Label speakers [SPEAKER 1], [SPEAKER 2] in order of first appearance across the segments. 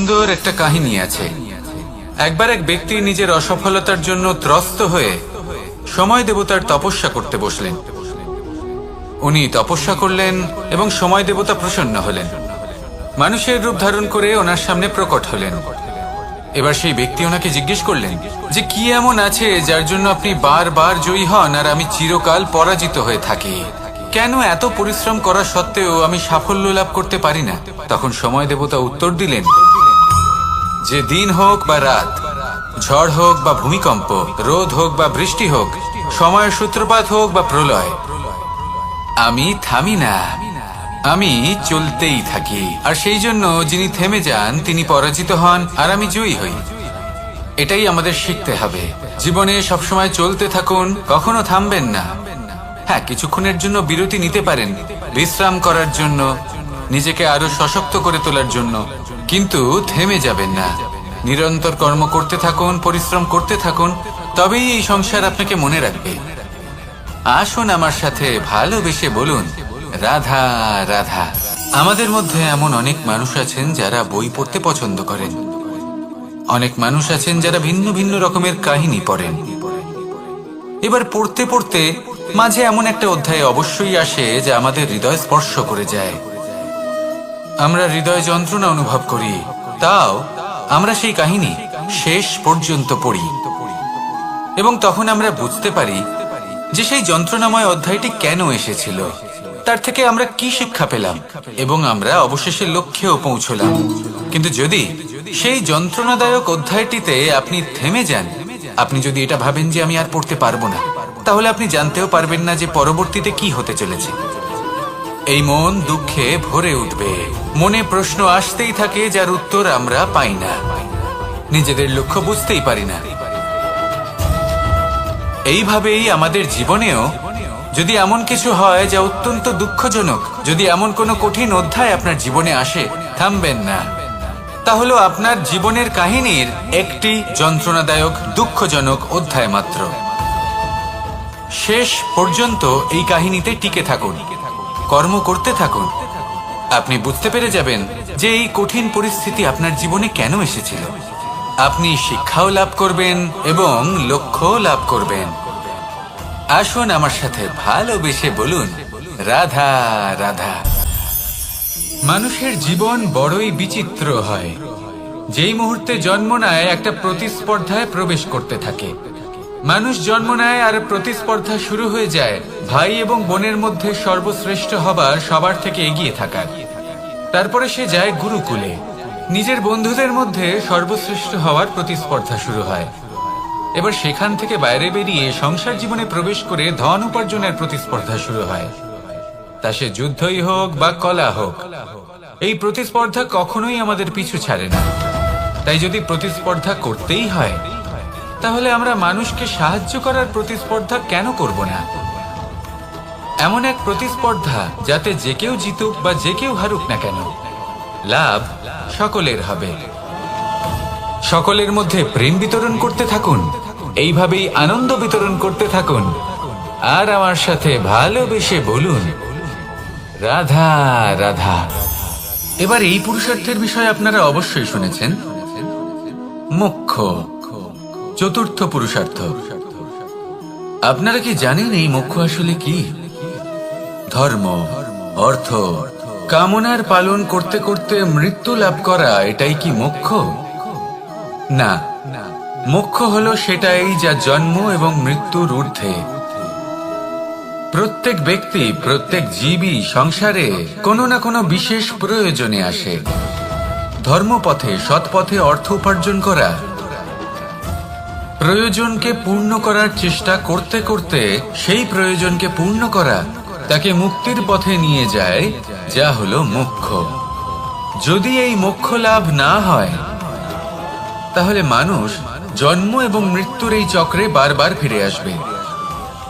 [SPEAKER 1] সুন্দর একটা কাহিনী আছে। একবার এক ব্যক্তি নিজের অসফলতার জন্য ত্রস্ত হয়ে সময় দেবতার তপস্যা করতে বসলেন। উনি তপস্যা করলেন এবং সময় দেবতা প্রসন্ন হলেন, মানুষের রূপ ধারণ করে ওনার সামনে প্রকট হলেন। এবার সেই ব্যক্তি ওনাকে জিজ্ঞেস করলেন যে কি এমন আছে যার জন্য আপনি বারবার জয়ী হন আর আমি চিরকাল পরাজিত হয়ে থাকি? কেন এত পরিশ্রম করা সত্ত্বেও আমি সাফল্য লাভ করতে পারি না? তখন সময় দেবতা উত্তর দিলেন যে দিন হোক বা রাত, ঝড় হোক বা ভূমিকম্প, রোদ হোক বা বৃষ্টি হোক, সময়ের সূত্রপাত হোক বা প্রলয়, আমি থামি না, আমি চলতেই থাকি। আর সেই জন্য যিনি থেমে যান তিনি পরাজিত হন আর আমি জয়ী হই। এটাই আমাদের শিখতে হবে। জীবনে সবসময় চলতে থাকুন, কখনো থামবেন না। হ্যাঁ, কিছুক্ষণের জন্য বিরতি নিতে পারেন, বিশ্রাম করার জন্য, নিজেকে আরো সশক্ত করে তোলার জন্য, কিন্তু থেমে যাবেন না। নিরন্তর কর্ম করতে থাকুন, পরিশ্রম করতে থাকুন, তবেই এই সংসার আপনাকে মনে রাখবে। আসুন আমার সাথে ভালোবেসে বলুন রাধা রাধা। আমাদের মধ্যে এমন অনেক মানুষ আছেন যারা বই পড়তে পছন্দ করেন, অনেক মানুষ আছেন যারা ভিন্ন ভিন্ন রকমের কাহিনী পড়েন। এবার পড়তে পড়তে মাঝে এমন একটা অধ্যায় অবশ্যই আসে যা আমাদের হৃদয় স্পর্শ করে যায়। আমরা হৃদয় যন্ত্রণা অনুভব করি, তাও আমরা সেই কাহিনী শেষ পর্যন্ত পড়ি এবং তখন আমরা বুঝতে পারি যে সেই যন্ত্রণাময় অধ্যায়টি কেন এসেছিল, তার থেকে আমরা কি শিক্ষা পেলাম এবং আমরা অবশেষে লক্ষ্যেও পৌঁছলাম। কিন্তু যদি সেই যন্ত্রণাদায়ক অধ্যায়টিতে আপনি থেমে যান, আপনি যদি এটা ভাবেন যে আমি আর পড়তে পারবো না, তাহলে আপনি জানতেও পারবেন না যে পরবর্তীতে কি হতে চলেছে। এই মন দুঃখে ভরে উঠবে, মনে প্রশ্ন আসতেই থাকে যার উত্তর আমরা পাই না, নিজেদের লক্ষ্য বুঝতেই পারি না। এইভাবেই আমাদের জীবনেও যদি এমন কিছু হয় যা অত্যন্ত দুঃখজনক, যদি এমন কোনো কঠিন অধ্যায় আপনার জীবনে আসে, থামবেন না। তাহলে আপনার জীবনের কাহিনীর একটি যন্ত্রণাদায়ক দুঃখজনক অধ্যায় মাত্র। শেষ পর্যন্ত এই কাহিনীতে টিকে থাকুন, কর্ম করতে থাকুন। আপনি বুঝতে পেরে যাবেন যে এই কঠিন পরিস্থিতি আপনার জীবনে কেন এসেছিল। আপনি শিক্ষাও লাভ করবেন এবং লক্ষ্যও লাভ করবেন। আসুন আমার সাথে ভালোবেসে বলুন রাধা রাধা। মানুষের জীবন বড়ই বিচিত্র হয়। যেই মুহূর্তে জন্ম নেয় একটা প্রতিস্পর্ধায় প্রবেশ করতে থাকে। মানুষ জন্ম নেয় আর প্রতিস্পর্ধা শুরু হয়ে যায় ভাই এবং বোনের মধ্যে সর্বশ্রেষ্ঠ হবার, সবার থেকে এগিয়ে থাকার। তারপরে সে যায় গুরুকুলে, নিজের বন্ধুদের মধ্যে সর্বশ্রেষ্ঠ হওয়ার প্রতিস্পর্ধা শুরু হয়। এবার সেখান থেকে বাইরে বেরিয়ে সংসার জীবনে প্রবেশ করে ধন উপার্জনের প্রতিস্পর্ধা শুরু হয়। তা সে যুদ্ধই হোক বা কলা হোক, এই প্রতিস্পর্ধা কখনোই আমাদের পিছু ছাড়ে না। তাই যদি প্রতিস্পর্ধা করতেই হয়, তাহলে আমরা মানুষকে সাহায্য করার প্রতিস্পর্ধা কেন করব না? এমন এক প্রতিস্পর্ধা যাতে যে কেউ জিতুক বা যে কেউ হারুক না কেন, লাভ সকলের হবে। সকলের মধ্যে প্রেম বিতরণ করতে থাকুন, এইভাবেই আনন্দ বিতরণ করতে থাকুন। আর আমার সাথে ভালোবেসে বলুন রাধা রাধা। এবার এই পুরুষার্থের বিষয়ে আপনারা অবশ্যই শুনেছেন, মোক্ষ, চতুর্থ পুরুষার্থ। আপনারা কি জানেন এই মোক্ষ আসলে কি? ধর্ম, অর্থ, কামনার পালন করতে করতে মৃত্যু লাভ করা, এটাই কি মোক্ষ? না, মোক্ষ হলো সেটাই যা জন্ম এবং মৃত্যুর ঊর্ধ্বে। প্রত্যেক ব্যক্তি, প্রত্যেক জীবই সংসারে কোনো না কোনো বিশেষ প্রয়োজনে আসে। ধর্মপথে, সৎপথে অর্থ উপার্জন করা, প্রয়োজনকে পূর্ণ করার চেষ্টা করতে করতে সেই প্রয়োজনকে পূর্ণ করা তাকে মুক্তির পথে নিয়ে যায়, যা হলো মোক্ষ। যদি এই মোক্ষ লাভ না হয়, তাহলে মানুষ জন্ম এবং মৃত্যুর এই চক্রে বারবার ফিরে আসবে।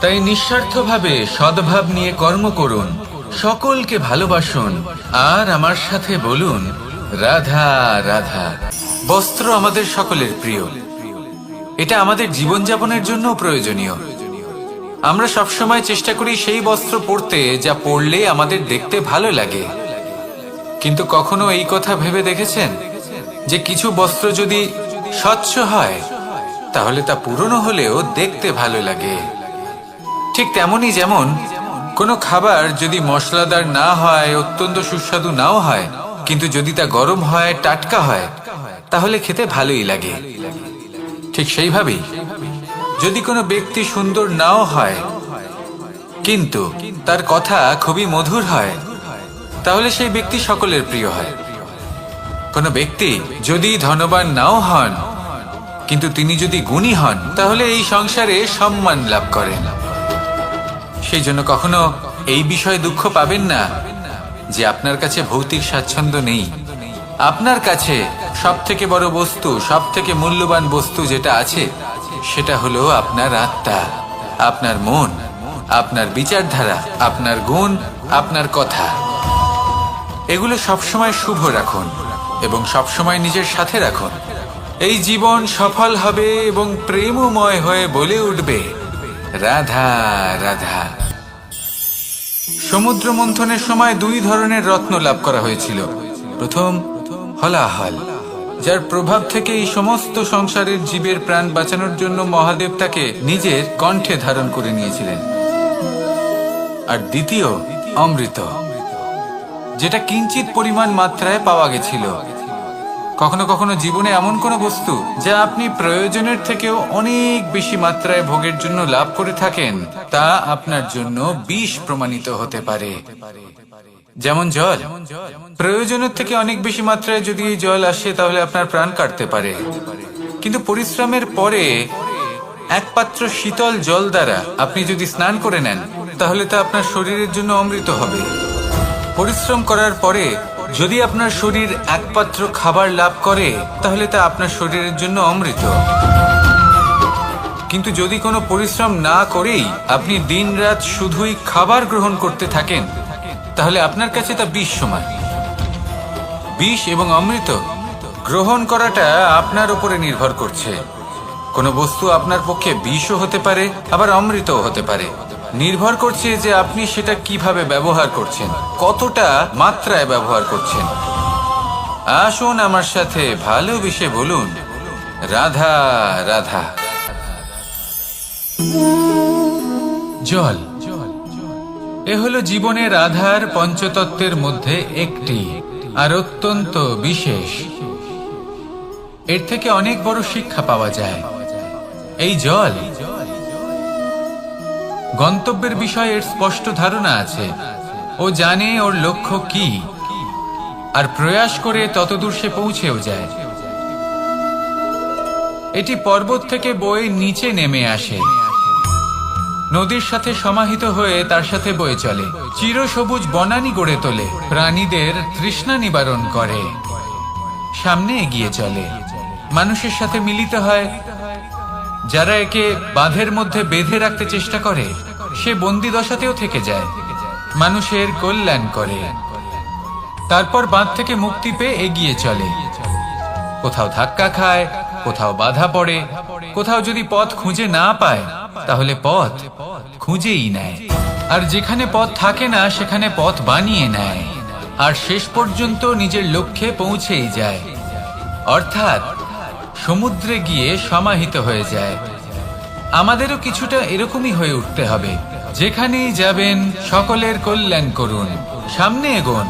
[SPEAKER 1] তাই নিঃস্বার্থভাবে সদ্ভাব নিয়ে কর্ম করুন, সকলকে ভালোবাসুন, আর আমার সাথে বলুন রাধা রাধা। বস্ত্র আমাদের সকলের প্রিয়, এটা আমাদের জীবনযাপনের জন্য প্রয়োজনীয়। আমরা সবসময় চেষ্টা করি সেই বস্ত্র পরতে যা পরলে আমাদের দেখতে ভালো লাগে। কিন্তু কখনো এই কথা ভেবে দেখেছেন যে কিছু বস্ত্র যদি স্বচ্ছ হয় তাহলে তা পুরনো হলেও দেখতে ভালো লাগে। ঠিক তেমনি যেমন কোনো খাবার যদি মশলাদার না হয়, অত্যন্ত সুস্বাদু নাও হয়, কিন্তু যদি তা গরম হয়, টাটকা হয়, তাহলে খেতে ভালোই লাগে। ঠিক সেইভাবেই যদি কোনো ব্যক্তি সুন্দর নাও হয় কিন্তু তার কথা খুবই মধুর হয়, তাহলে সেই ব্যক্তি সকলের প্রিয় হয়। কোনো ব্যক্তি যদি ধনবান নাও হন কিন্তু তিনি যদি গুণী হন, তাহলে এই সংসারে সম্মান লাভ করেন। সেই জন্য কখনো এই বিষয়ে দুঃখ পাবেন না যে আপনার কাছে ভৌতিক স্বাচ্ছন্দ্য নেই। আপনার কাছে সব থেকে বড় বস্তু, সব থেকে মূল্যবান বস্তু যেটা আছে সেটা হলো আপনার আত্মা, আপনার মন, আপনার বিচারধারা, আপনার গুণ, আপনার কথা। এগুলো সবসময় শুভ রাখুন এবং সবসময় নিজের সাথে রাখুন। এই জীবন সফল হবে এবং প্রেমময় হয়ে বলে উঠবে, রাধা রাধা। সমুদ্র মন্থনের সময় দুই ধরনের রত্ন লাভ করা হয়েছিল। প্রথম হলাহল, যার প্রভাব থেকে এই সমস্ত সংসারের জীবের প্রাণ বাঁচানোর জন্য মহাদেব তাকে নিজের কণ্ঠে ধারণ করে নিয়েছিলেন। আর দ্বিতীয় অমৃত, যেটা কিঞ্চিত পরিমাণ মাত্রায় পাওয়া গেছিল। কখনো কখনো জীবনে এমন কোনো বস্তু যা আপনি প্রয়োজনের থেকেও অনেক বেশি মাত্রায় ভোগের জন্য লাভ করে থাকেন, তা আপনার জন্য বিষ প্রমাণিত হতে পারে। যেমন জল, প্রয়োজনের থেকে অনেক বেশি মাত্রায় যদি এই জল আসে তাহলে আপনার প্রাণ কাটতে পারে, কিন্তু পরিশ্রমের পরে এক পাত্র শীতল জল দ্বারা আপনি যদি স্নান করে নেন তাহলে তা আপনার শরীরের জন্য অমৃত হবে। পরিশ্রম করার পরে যদি আপনার শরীর এক পাত্র খাবার লাভ করে তাহলে তা আপনার শরীরের জন্য অমৃত। কিন্তু যদি কোনো পরিশ্রম না করেই আপনি দিনরাত শুধুই খাবার গ্রহণ করতে থাকেন তাহলে আপনার কাছে তা বিষ সমান। বিষ এবং অমৃত গ্রহণ করাটা আপনার উপরে নির্ভর করছে। কোনো বস্তু আপনার পক্ষে বিষও হতে পারে, আবার অমৃতও হতে পারে। নির্ভর করছে যে আপনি সেটা কিভাবে ব্যবহার করছেন, কতটা মাত্রায় ব্যবহার করছেন। আসুন আমার সাথে ভালোবেসে বলুন, রাধা রাধা। জল, এ হলো জীবনের আধার পঞ্চতত্ত্বের মধ্যে একটি, আর অত্যন্ত বিশেষ। এর থেকে অনেক বড় শিক্ষা পাওয়া যায়। এই জল গন্তব্যের বিষয়ে এর স্পষ্ট ধারণা আছে। ও জানে ওর লক্ষ্য কি, আর প্রয়াস করে ততদূর সে পৌঁছেও যায়। এটি পর্বত থেকে বয়ে নিচে নেমে আসে, নদীর সাথে সমাহিত হয়ে তার সাথে বয়ে চলে, চিরসবুজ বনানী গড়ে তোলে, প্রাণীদের তৃষ্ণা নিবারণ করে, সামনে এগিয়ে চলে, মানুষের সাথে মিলিত হয়। যারা একে বাঁধের মধ্যে বেঁধে রাখতে চেষ্টা করে সে বন্দি দশাতেও থেকে যায়, মানুষের কল্যাণ করে। তারপর বাঁধ থেকে মুক্তি পেয়ে এগিয়ে চলে, কোথাও ধাক্কা খায়, কোথাও বাধা পড়ে, কোথাও যদি পথ খুঁজে না পায় তাহলে পথ খুঁজেই নেয়, আর যেখানে পথ থাকে না সেখানে পথ বানিয়ে নেয়, আর শেষ পর্যন্ত নিজের লক্ষ্যে পৌঁছেই যায়, অর্থাৎ সমুদ্রে গিয়ে সমাহিত হয়ে যায়। আমাদেরও কিছুটা এরকমই হয়ে উঠতে হবে। যেখানেই যাবেন সকলের কল্যাণ করুন, সামনে এগোন।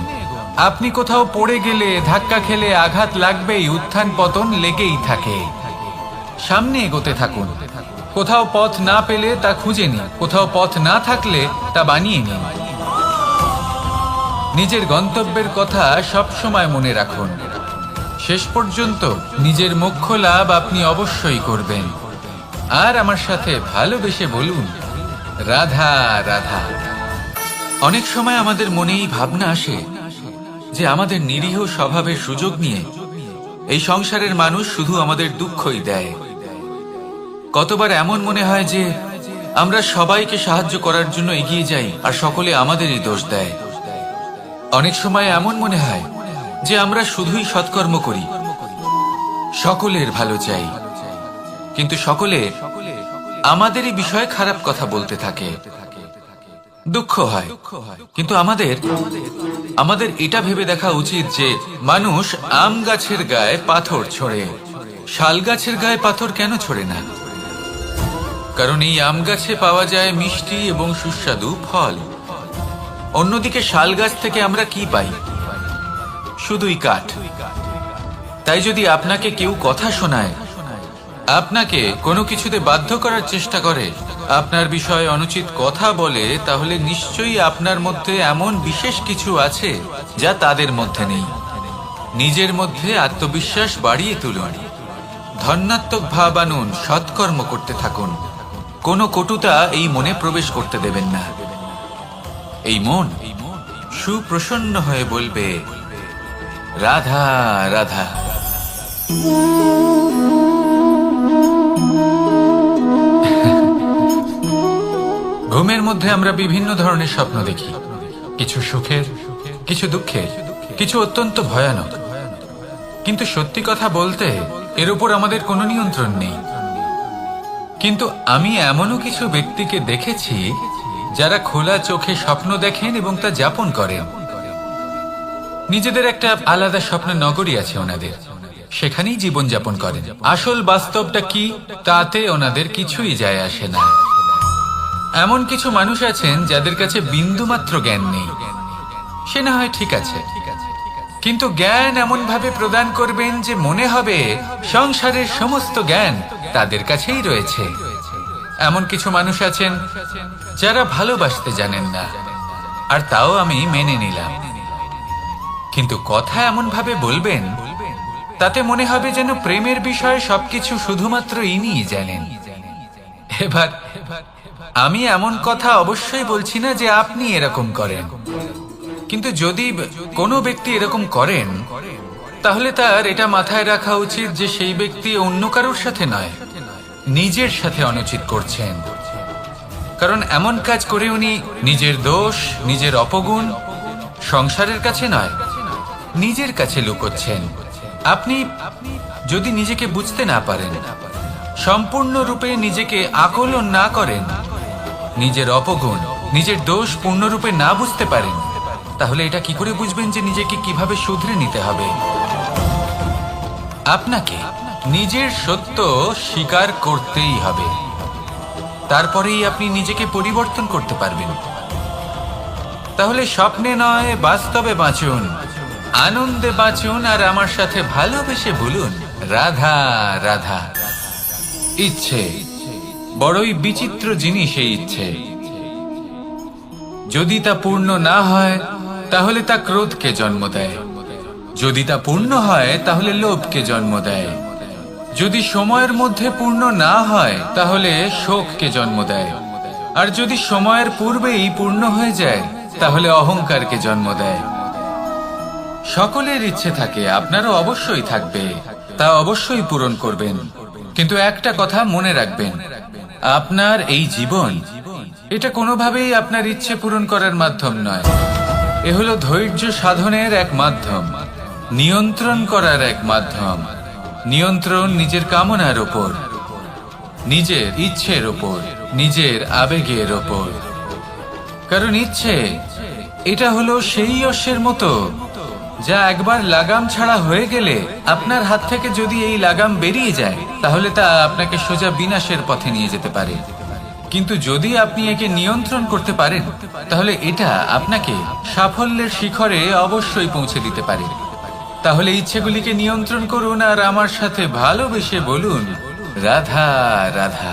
[SPEAKER 1] আপনি কোথাও পড়ে গেলে, ধাক্কা খেলে আঘাত লাগবেই, উত্থান পতন লেগেই থাকে। সামনে এগোতে থাকুন। কোথাও পথ না পেলে তা খুঁজে নিন, কোথাও পথ না থাকলে তা বানিয়ে নিন। নিজের গন্তব্যের কথা সব সময় মনে রাখুন। শেষ পর্যন্ত নিজের মোক্ষ লাভ আপনি অবশ্যই করবেন। আর আমার সাথে ভালোবেসে বলুন, রাধা রাধা। অনেক সময় আমাদের মনেই ভাবনা আসে যে আমাদের নিরীহ স্বভাবের সুযোগ নিয়ে এই সংসারের মানুষ শুধু আমাদের দুঃখই দেয়। কতবার এমন মনে হয় যে আমরা সবাইকে সাহায্য করার জন্য এগিয়ে যাই আর সকলে আমাদেরই দোষ দেয়। অনেক সময় এমন মনে হয় যে আমরা শুধুই সৎকর্ম করি, সকলের ভালো চাই, কিন্তু সকলে আমাদেরই বিষয়ে খারাপ কথা বলতে থাকে। দুঃখ হয়, কিন্তু আমাদের এটা ভেবে দেখা উচিত যে মানুষ আম গাছের গায়ে পাথর ছোড়ে, শাল গাছের গায়ে পাথর কেন ছোড়ে না? কারণ এই আম গাছে পাওয়া যায় মিষ্টি এবং সুস্বাদু ফল। অন্যদিকে শাল গাছ থেকে আমরা কি পাই? শুধুই কাঠ। তাই যদি আপনাকে কেউ কথা শোনায়, আপনাকে কোনো কিছুতে বাধ্য করার চেষ্টা করে, আপনার বিষয়ে অনুচিত কথা বলে, তাহলে নিশ্চয়ই আপনার মধ্যে এমন বিশেষ কিছু আছে যা তাদের মধ্যে নেই। নিজের মধ্যে আত্মবিশ্বাস বাড়িয়ে তুলুন, ধন্যাত্মক ভাব আনুন, সৎকর্ম করতে থাকুন। কোনো কটুতা এই মনে প্রবেশ করতে দেবেন না। এই মন সুপ্রসন্ন হয়ে বলবে, রাধা রাধা। ঘুমের মধ্যে আমরা বিভিন্ন ধরনের স্বপ্ন দেখি, কিছু সুখের, কিছু দুঃখের, কিছু অত্যন্ত ভয়ানক। কিন্তু সত্যি কথা বলতে এর উপর আমাদের কোনো নিয়ন্ত্রণ নেই। কিন্তু আমি এমনও কিছু ব্যক্তিকে দেখেছি যারা খোলা চোখে স্বপ্ন দেখেন এবং তা যাপন করেন। নিজেদের একটা আলাদা স্বপ্নের নগরী আছে ওনাদের, সেখানেই জীবন যাপন করেন। আসল বাস্তবটা কি তাতে ওনাদের কিছুই যায় আসে না। এমন কিছু মানুষ আছেন যাদের কাছে বিন্দুমাত্র জ্ঞান নেই। সে না হয় ঠিক আছে, কিন্তু জ্ঞান এমন ভাবে প্রদান করবেন যে মনে হবে সংসারের সমস্ত জ্ঞান তাদের কাছেই রয়েছে। এমন কিছু মানুষ আছেন যারা ভালোবাসতে জানেন না, আর তাও আমি মেনে নিলাম। কিন্তু কথা এমন ভাবে বলবেন তাতে মনে হবে যেন প্রেমের বিষয়ে সবকিছু শুধুমাত্র ইনিই জানেন। এবার আমি এমন কথা অবশ্যই বলছি না যে আপনি এরকম করেন, কিন্তু যদি কোনো ব্যক্তি এরকম করেন তাহলে তার এটা মাথায় রাখা উচিত যে সেই ব্যক্তি অন্য কারোর সাথে নয়, নিজের সাথে অনুচিত করছেন। কারণ এমন কাজ করে উনি নিজের দোষ, নিজের অপগুণ সংসারের কাছে নয়, নিজের কাছে লুকোচ্ছেন। আপনি যদি নিজেকে বুঝতে না পারেন, সম্পূর্ণরূপে নিজেকে আকলন না করেন, নিজের অপগুণ, নিজের দোষ পূর্ণরূপে না বুঝতে পারেন, তাহলে এটা কি করে বুঝবেন যে নিজেকে কিভাবে শুধরে নিতে হবে? আপনাকে নিজের সত্য স্বীকার করতেই হবে, তারপরেই আপনি নিজেকে পরিবর্তন করতে পারবেন। তাহলে স্বপ্নে নয়, বাস্তবে বাঁচুন, আনন্দে বাঁচুন, আর আমার সাথে ভালোবেসে বলুন, রাধা রাধা। ইচ্ছে বড়ই বিচিত্র জিনিস। এই ইচ্ছে যদি তা পূর্ণ না হয় তাহলে তা ক্রোধকে জন্ম দেয়, যদি তা পূর্ণ হয় তাহলে লোভকে জন্ম দেয়, যদি সময়ের মধ্যে পূর্ণ না হয় তাহলে শোককে জন্ম দেয়, আর যদি সময়ের পূর্বেই পূর্ণ হয়ে যায় তাহলে অহংকারকে জন্ম দেয়। সকলের ইচ্ছে থাকে, আপনারও অবশ্যই থাকবে, তা অবশ্যই পূরণ করবেন। কিন্তু একটা কথা মনে রাখবেন, আপনার এই জীবন এটা কোনোভাবেই আপনার ইচ্ছে পূরণ করার মাধ্যম নয়। এ হলো ধৈর্য সাধনের এক মাধ্যম, নিয়ন্ত্রণ করার এক মাধ্যম। নিয়ন্ত্রণ নিজের কামনার ওপর, নিজের ইচ্ছের ওপর, নিজের আবেগের ওপর। কারণ ইচ্ছে এটা হলো সেই অশ্বের মতো যা একবার লাগাম ছাড়া হয়ে গেলে, আপনার হাত থেকে যদি এই লাগাম বেরিয়ে যায় তাহলে তা আপনাকে সোজা বিনাশের পথে নিয়ে যেতে পারে। কিন্তু যদি আপনি একে নিয়ন্ত্রণ করতে পারেন তাহলে এটা আপনাকে সাফল্যের শিখরে অবশ্যই পৌঁছে দিতে পারে। তাহলে ইচ্ছেগুলিকে নিয়ন্ত্রণ করুন আর আমার সাথে ভালোবেসে বলুন, রাধা রাধা।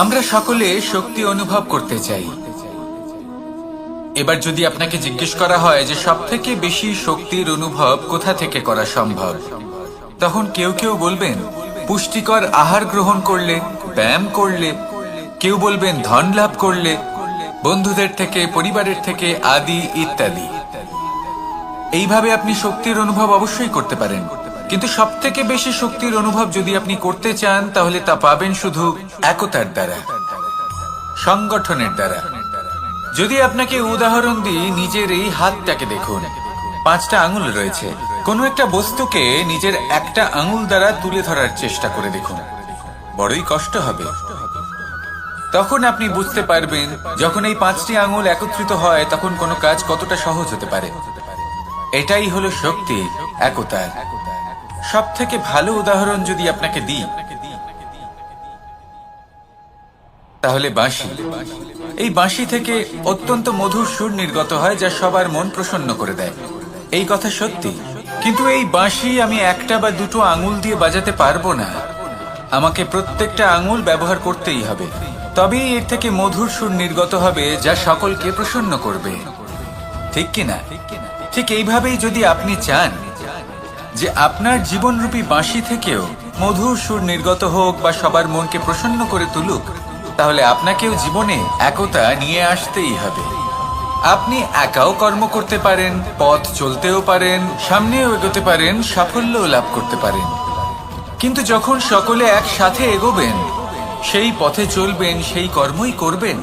[SPEAKER 1] আমরা সকলে শক্তি অনুভব করতে চাই। এবার যদি আপনাকে জিজ্ঞেস করা হয় যে সবথেকে বেশি শক্তির অনুভব কোথা থেকে করা সম্ভব, তখন কেউ কেউ বলবেন পুষ্টিকর আহার গ্রহণ করলে, ব্যায়াম করলে, কেউ বলবেন ধন লাভ করলে, বন্ধুদের থেকে, পরিবারের থেকে, আদি ইত্যাদি। এইভাবে আপনি শক্তির অনুভব অবশ্যই করতে পারেন, কিন্তু সবথেকে বেশি শক্তির অনুভব যদি আপনি করতে চান তাহলে তা পাবেন শুধু একতার দ্বারা, সংগঠনের দ্বারা। যদি আপনাকে উদাহরণ দিই, নিজের এই হাতটাকে দেখুন, 5টা আঙুল রয়েছে। কোনো একটা বস্তুকে নিজের একটা আঙুল দ্বারা তুলে ধরার চেষ্টা করে দেখুন, বড়ই কষ্ট হবে। তখন আপনি বুঝতে পারবেন যখন এই 5টি আঙুল একত্রিত হয় তখন কোনো কাজ কতটা সহজ হতে পারে। এটাই হলো শক্তি একতার। সব থেকে ভালো উদাহরণ যদি আপনাকে দিই তাহলে বাঁশি। এই বাঁশি থেকে অত্যন্ত মধুর সুর নির্গত হয় যা সবার মন প্রসন্ন করে দেয়। এই কথা সত্যি, কিন্তু এই বাঁশি আমি একটা বা দুটো আঙুল দিয়ে বাজাতে পারবো না। আমাকে প্রত্যেকটা আঙুল ব্যবহার করতেই হবে, তবেই এর থেকে মধুর সুর নির্গত হবে যা সকলকে প্রসন্ন করবে, ঠিক কিনা? ঠিক এইভাবেই যদি আপনি চান যে আপনার জীবনরূপী বাঁশি থেকেও মধুর সুর নির্গত হোক বা সবার মনকে প্রসন্ন করে তুলুক, তাহলে আপনাকেও জীবনে একতা নিয়ে আসতেই হবে। আপনি একাও কর্ম করতে পারেন, পথ চলতেও পারেন, সামনেও এগোতে পারেন, সাফল্যও লাভ করতে পারেন। কিন্তু যখন সকলে একসাথে এগোবেন, সেই পথে চলবেন, সেই কর্মই করবেন,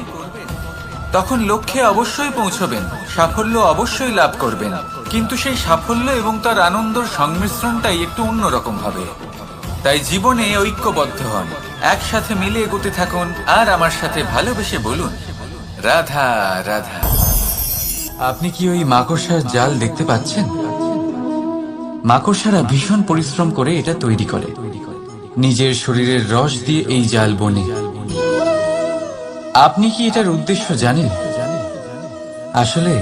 [SPEAKER 1] তখন লক্ষ্যে অবশ্যই পৌঁছবেন, সাফল্য অবশ্যই লাভ করবেন। কিন্তু সেই সাফল্য এবং তার আনন্দর সংমিশ্রণটাই একটু অন্যরকম হবে। তাই জীবনে ঐক্যবদ্ধ হন, একসাথে মিলে এগোতে থাকুন, আর আমার সাথে ভালোবেসে বলুন রাধা রাধা। আপনি কি ওই মাকড়সার জাল দেখতে পাচ্ছেন? মাকড়সারা ভীষণ পরিশ্রম করে এটা তৈরি করে, নিজের শরীরের রস দিয়ে এই জাল বোনে। আপনি কি এটার উদ্দেশ্য জানেন? আসলে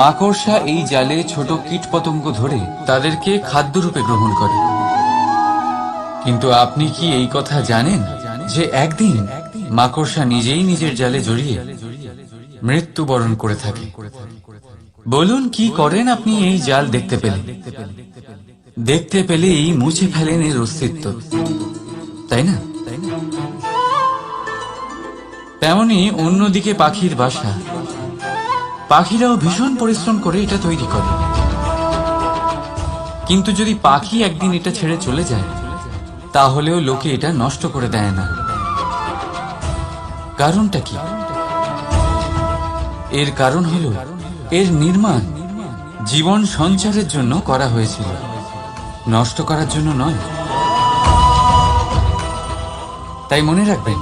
[SPEAKER 1] মাকড়সা এই জালে ছোট কীটপতঙ্গ ধরে তাদেরকে খাদ্যরূপে গ্রহণ করে। কিন্তু আপনি কি এই কথা জানেন যে একদিন মাকড়সা নিজেই নিজের জালে জড়িয়ে মৃত্যুবরণ করে থাকে? বলুন কি করেন আপনি এই জাল দেখতে পেলে? দেখতে পেলেই মুছে ফেলেন এর অস্তিত্ব, তাই না? তেমনি অন্যদিকে পাখির বাসা, পাখিরাও ভীষণ পরিশ্রম করে এটা তৈরি করে। কিন্তু যদি পাখি একদিন এটা ছেড়ে চলে যায়, তাহলেও লোকে এটা নষ্ট করে দেয় না। কারণটা কি? এর কারণ হলো এর নির্মাণ জীবন সঞ্চারের জন্য করা হয়েছিল, নষ্ট করার জন্য নয়। তাই মনে রাখবেন,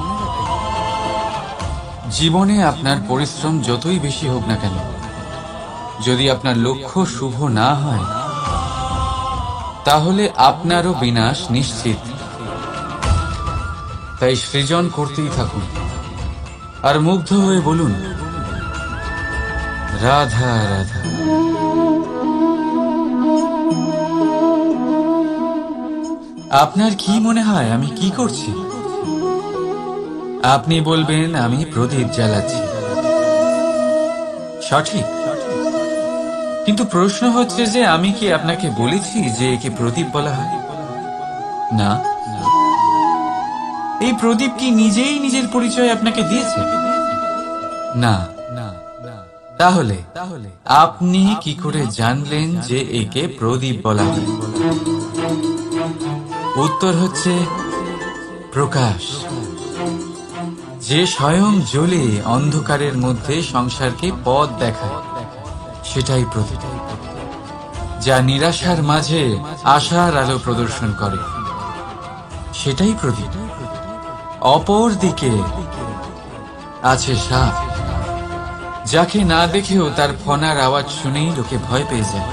[SPEAKER 1] জীবনে আপনার পরিশ্রম যতই বেশি হোক না কেন, যদি আপনার লক্ষ্য শুভ না হয়, তাহলে আপনারও বিনাশ নিশ্চিত। তাই সৃজন করতেই থাকুন আর মুগ্ধ হয়ে বলুন রাধা রাধা। আপনার কি মনে হয় আমি কি করছি? আপনি বলবেন আমি প্রদীপ জ্বালাচ্ছি। সঠিক, কিন্তু প্রশ্ন হচ্ছে যে আমি কি আপনাকে বলেছি যে একে প্রদীপ বলা হয়? না। এই প্রদীপ কি নিজেই নিজের পরিচয় আপনাকে দিয়েছে? না। তাহলে আপনি কি করে জানলেন যে একে প্রদীপ বলা হয়? উত্তর হচ্ছে প্রকাশ, যে স্বয়ং জ্বলে অন্ধকারের মধ্যে সংসারকে পথ দেখায়, সেটাই প্রদীপ। যা নিরাশার মাঝে আশার আলো প্রদর্শন করে, সেটাই প্রদীপ। অপর দিকে আছে সাপ, যাকে না দেখেও তার ফনার আওয়াজ শুনেই লোকে ভয় পেয়ে যায়।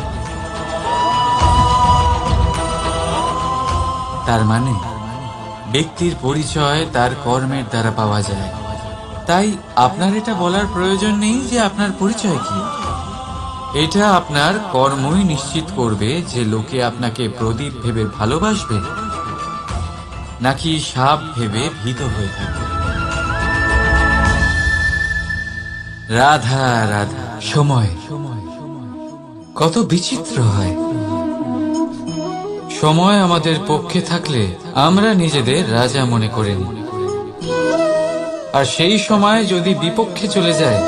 [SPEAKER 1] তার মানে ব্যক্তির পরিচয় তার কর্মের দ্বারা পাওয়া যায়। তাই আপনার এটা বলার প্রয়োজন নেই যে আপনার পরিচয় কি। এটা আপনার কর্মই নিশ্চিত করবে যে লোকে আপনাকে প্রদীপ ভেবে ভালোবাসবে নাকি সাপ ভেবে ভীত হয়ে থাকবে। রাধা রাধা। সময় কত বিচিত্র হয়। সময় আমাদের পক্ষে থাকলে আমরা নিজেদের রাজা মনে করে নিই, আর সেই সময় যদি বিপক্ষে চলে যায়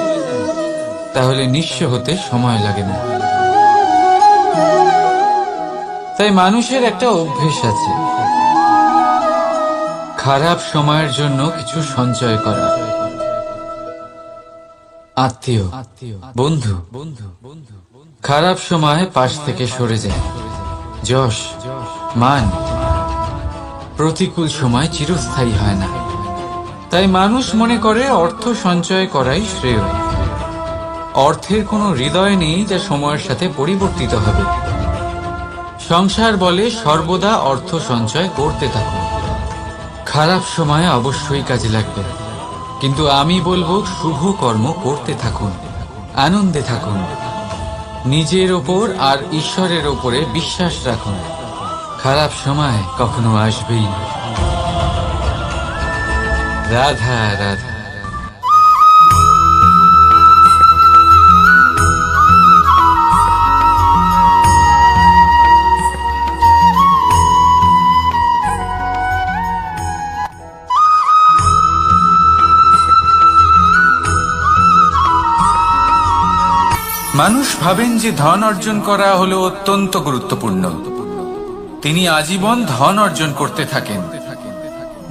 [SPEAKER 1] তাহলে নিঃস্ব হতে সময় লাগে না। তাই মানুষের একটা অভ্যেস আছে, খারাপ সময়ের জন্য কিছু সঞ্চয় করা। আত্মীয়, বন্ধু খারাপ সময় পাশ থেকে সরে যায়। যশ, মান প্রতিকূল সময় চিরস্থায়ী হয় না। তাই মানুষ মনে করে অর্থ সঞ্চয় করাই শ্রেয়। অর্থের কোনো হৃদয় নেই যা সময়ের সাথে পরিবর্তিত হবে। সংসার বলে সর্বদা অর্থ সঞ্চয় করতে থাকুন। খারাপ সময় অবশ্যই কাজে লাগবে, কিন্তু আমি বলবো শুভ কর্ম করতে থাকুন, আনন্দে থাকুন, নিজের ওপর আর ঈশ্বরের ওপরে বিশ্বাস রাখুন। খারাপ সময় কখনো আসবেই না। রাধা রাধা। মানুষ ভাবেন যে ধন অর্জন করা হলো অত্যন্ত গুরুত্বপূর্ণ। তিনি আজীবন ধন অর্জন করতে থাকেন,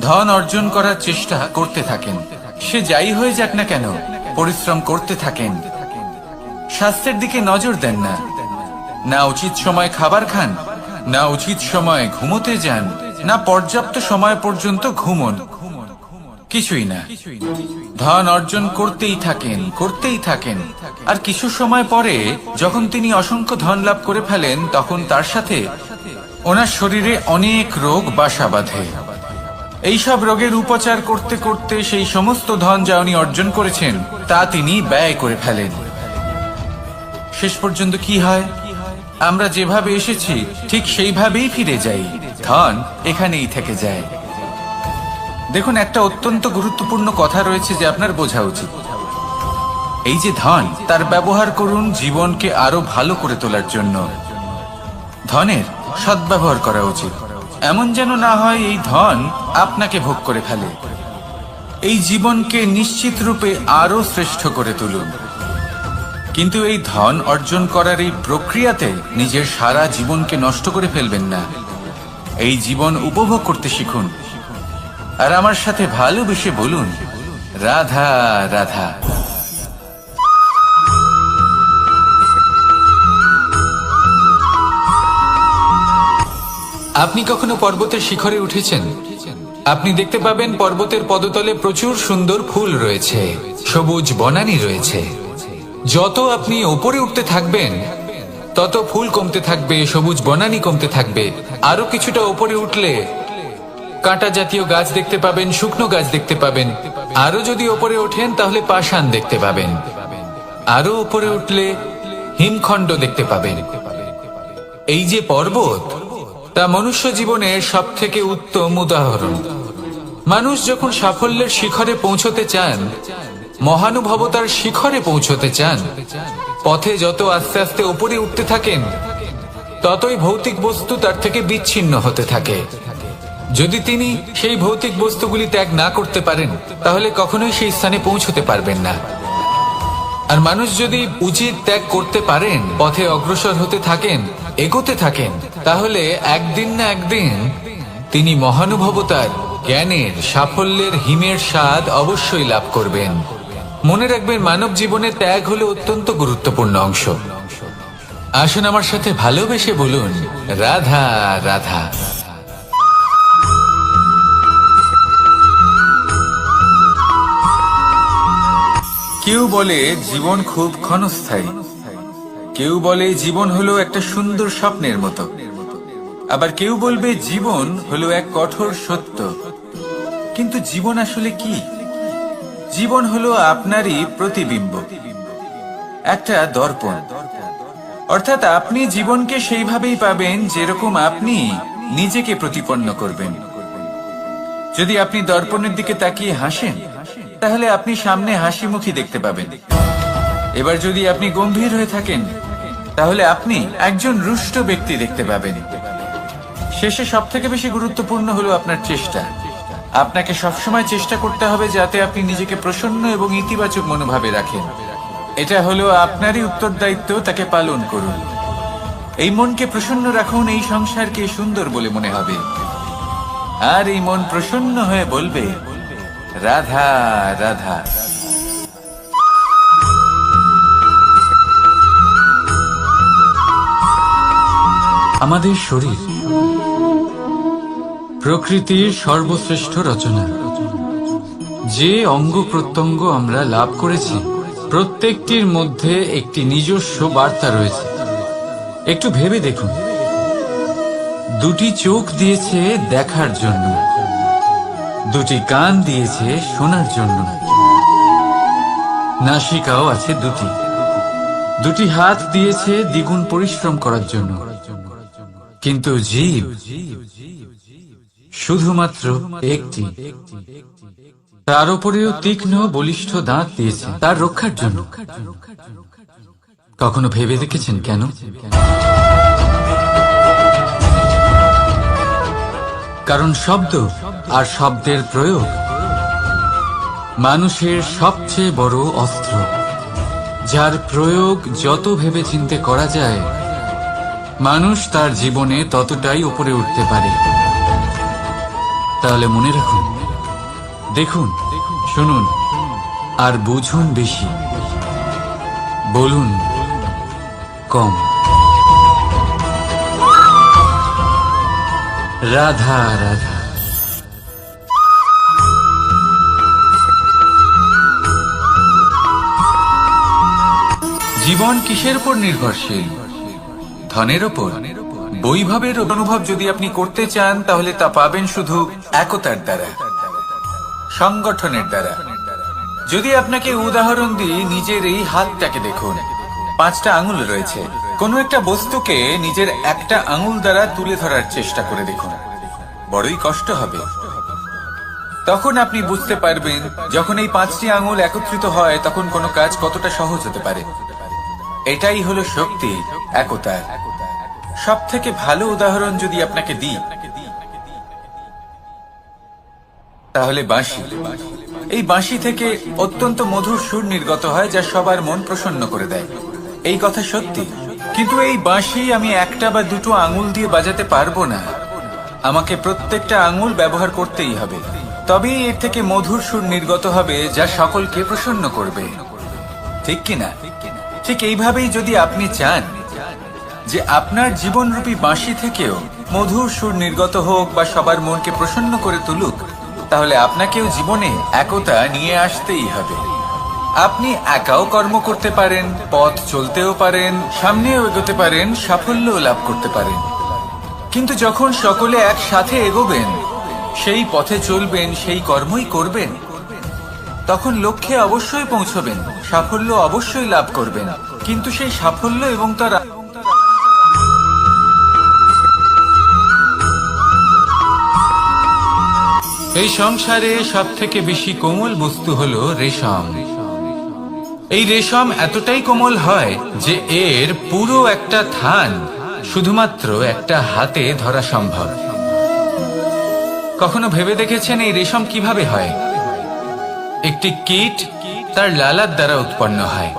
[SPEAKER 1] ধন অর্জন করার চেষ্টা করতে থাকেন। সে যাই হয়ে যাক না কেন, পরিশ্রম করতে থাকেন। স্বাস্থ্যের দিকে নজর দেন না, না উচিত সময় খাবার খান, না উচিত সময় ঘুমোতে যান, না পর্যাপ্ত সময় পর্যন্ত ঘুমন, কিছুই না। ধন অর্জন করতেই থাকেন, করতেই থাকেন। আর কিছু সময় পরে যখন তিনি অসংখ্য ধন লাভ করে ফেলেন, তখন তার সাথে ওনার শরীরে অনেক রোগ বাসা বাঁধে। এইসব রোগের উপচার করতে করতে সেই সমস্ত ধন যা উনি অর্জন করেছেন তা তিনি ব্যয় করে ফেলেন। শেষ পর্যন্ত কি হয়? আমরা যেভাবে এসেছি ঠিক সেইভাবেই ফিরে যাই, ধন এখানেই থেকে যায়। দেখুন, একটা অত্যন্ত গুরুত্বপূর্ণ কথা রয়েছে যে আপনার বোঝা উচিত। এই যে ধন, তার ব্যবহার করুন জীবনকে আরো ভালো করে তোলার জন্য। ধনের সদ্ব্যবহার করা উচিত, এমন যেন না হয় এই ধন আপনাকে ভোগ করে ফেলে। এই জীবনকে নিশ্চিত রূপে আরো শ্রেষ্ঠ করে তুলুন। কিন্তু এই ধন অর্জন করার এই প্রক্রিয়াতে নিজের সারা জীবনকে নষ্ট করে ফেলবেন না। এই জীবন উপভোগ করতে শিখুন, আর আমার সাথে ভালোবেসে বলুন রাধা রাধা। আপনি কখনো পর্বতের শিখরে উঠেছেন? আপনি দেখতে পাবেন পর্বতের পদতলে প্রচুর সুন্দর ফুল রয়েছে, সবুজ বনানী রয়েছে। যত আপনি ওপরে উঠতে থাকবেন তত ফুল কমতে থাকবে, সবুজ বনানী কমতে থাকবে। আরো কিছুটা ওপরে উঠলে কাঁটা জাতীয় গাছ দেখতে পাবেন, শুকনো গাছ দেখতে পাবেন। আরো যদি ওপরে ওঠেন তাহলে পাষাণ দেখতে পাবেন। আরো উপরে উঠলে হিমখণ্ড দেখতে পাবেন। এই যে পর্বত, তা মনুষ্য জীবনের সব থেকে উত্তম উদাহরণ। মানুষ যখন সাফল্যের শিখরে পৌঁছতে চান, মহানুভবতার শিখরে পৌঁছতে চান, পথে যত আস্তে আস্তে উপরে উঠতে থাকেন ততই ভৌতিক বস্তু তার থেকে বিচ্ছিন্ন হতে থাকে। যদি তিনি সেই ভৌতিক বস্তুগুলি ত্যাগ না করতে পারেন তাহলে কখনোই সেই স্থানে পৌঁছতে পারবেন না। আর মানুষ যদি উচিত ত্যাগ করতে পারেন, পথে অগ্রসর হতে থাকেন, এগোতে থাকেন, তাহলে একদিন না একদিন তিনি মহানুভবতার, জ্ঞানের, সাফল্যের হিমের স্বাদ অবশ্যই লাভ করবেন। মনে রাখবেন, মানব জীবনে ত্যাগ হলো অত্যন্ত গুরুত্বপূর্ণ অংশ। আসুন আমার সাথে ভালোবেসে বলুন রাধা রাধা। কেউ বলে জীবন খুব ক্ষণস্থায়ী, কেউ বলে জীবন হলো একটা সুন্দর স্বপ্নের মতো, আবার কেউ বলবে জীবন হলো এক কঠোর সত্য। কিন্তু জীবন আসলে কি? জীবন হলো আপনারই প্রতিবিম্ব, একটা দর্পণ। অর্থাৎ আপনি জীবনকে সেইভাবেই পাবেন যেরকম আপনি নিজেকে প্রতিপন্ন করবেন। যদি আপনি দর্পণের দিকে তাকিয়ে হাসেন, তাহলে আপনি সামনে হাসি মুখী দেখতে পাবেন। এবার যদি আপনি গম্ভীর হয়ে থাকেন, তাহলে আপনি একজন রুষ্ট ব্যক্তি দেখতে পাবেন। শেষে সবথেকে বেশি গুরুত্বপূর্ণ হলো আপনার চেষ্টা। আপনাকে সবসময় চেষ্টা করতে হবে যাতে আপনি নিজেকে প্রসন্ন এবং ইতিবাচক মনোভাবে রাখেন। এটা হলো আপনারই উত্তরদায়িত্ব, তাকে পালন করুন। এই মনকে প্রসন্ন রাখুন, এই সংসারকে সুন্দর বলে মনে হবে। আর এই মন প্রসন্ন হয়ে বলবে রাধা রাধা। আমাদের শরীর প্রকৃতির সর্বশ্রেষ্ঠ রচনা। যে অঙ্গ প্রত্যঙ্গ আমরা লাভ করেছি প্রত্যেকটির মধ্যে একটি নিজস্ব বার্তা রয়েছে। একটু ভেবে দেখুন, দুটি চোখ দিয়েছে দেখার জন্য, দুটি কান দিয়েছে শোনার জন্য, নাসিকাও আছে দুটি, দুটি হাত দিয়েছে দ্বিগুণ পরিশ্রম করার জন্য। কিন্তু জীব শুধুমাত্র একটি। তার উপরেও তীক্ষ্ণ বলিষ্ঠ দাঁত দিয়েছে তার রক্ষার জন্য। কখনো ভেবে দেখেছেন কেন? কারণ শব্দ আর শব্দের প্রয়োগ মানুষের সবচেয়ে বড় অস্ত্র, যার প্রয়োগ যত ভেবেচিন্তে করা যায় মানুষ তার জীবনে ততটাই উপরে উঠতে পারে। তাহলে মনে রাখুন, দেখুন, শুনুন আর বুঝুন বেশি, বলুন কম। রাধা রাধা। জীবন কিসের উপর নির্ভরশীল? ধনের উপর? বৈভবের অনুভব যদি আপনি করতে চান তাহলে তা পাবেন শুধু একতার দ্বারা, সংগঠনের দ্বারা। যদি আপনাকে উদাহরণ দিই, নিজের এই হাতটাকে দেখুন, 5টা আঙুল রয়েছে। কোনো একটা বস্তুকে নিজের একটা আঙুল দ্বারা তুলে ধরার চেষ্টা করে দেখুন, বড়ই কষ্ট হবে। তখন আপনি বুঝতে পারবেন যখন এই 5টি আঙুল একত্রিত হয় তখন কোনো কাজ কতটা সহজ হতে পারে। এটাই হলো শক্তি, একতার। সব থেকে ভালো উদাহরণ যদি আপনাকে দিই তাহলে বাঁশি। এই বাঁশি থেকে অত্যন্ত মধুর সুর নির্গত হয় যা সবার মন প্রসন্ন করে দেয়। এই কথা সত্যি। কিন্তু এই বাঁশি আমি একটা বা দুটো আঙুল দিয়ে বাজাতে পারবো না, আমাকে প্রত্যেকটা আঙুল ব্যবহার করতেই হবে। তবেই এর থেকে মধুর সুর নির্গত হবে যা সকলকে প্রসন্ন করবে, ঠিক কিনা? ঠিক এইভাবেই যদি আপনি চান যে আপনার জীবনরূপী বাঁশি থেকেও মধুর সুর নির্গত হোক বা সবার মনকে প্রসন্ন করে তুলুক, তাহলে আপনাকেও জীবনে একতা নিয়ে আসতেই হবে। আপনি একাও কর্ম করতে পারেন, পথ চলতেও পারেন, সামনেও এগোতে পারেন, সাফল্যও লাভ করতে পারেন। কিন্তু যখন সকলে একসাথে এগোবেন, সেই পথে চলবেন, সেই কর্মই করবেন, তখন লক্ষ্যে অবশ্যই পৌঁছবেন, সাফল্য অবশ্যই লাভ করবেন। কিন্তু সেই সাফল্য এবং তার এই সংসারে সব থেকে বেশি কোমল বস্তু হলো রেশম। এই রেশম এতটাই কোমল হয় যে এর পুরো একটা থান শুধুমাত্র একটা হাতে ধরা সম্ভব। কখনো ভেবে দেখেছেন এই রেশম কিভাবে হয়? একটি কীট তার লালার দ্বারা উৎপন্ন হয়।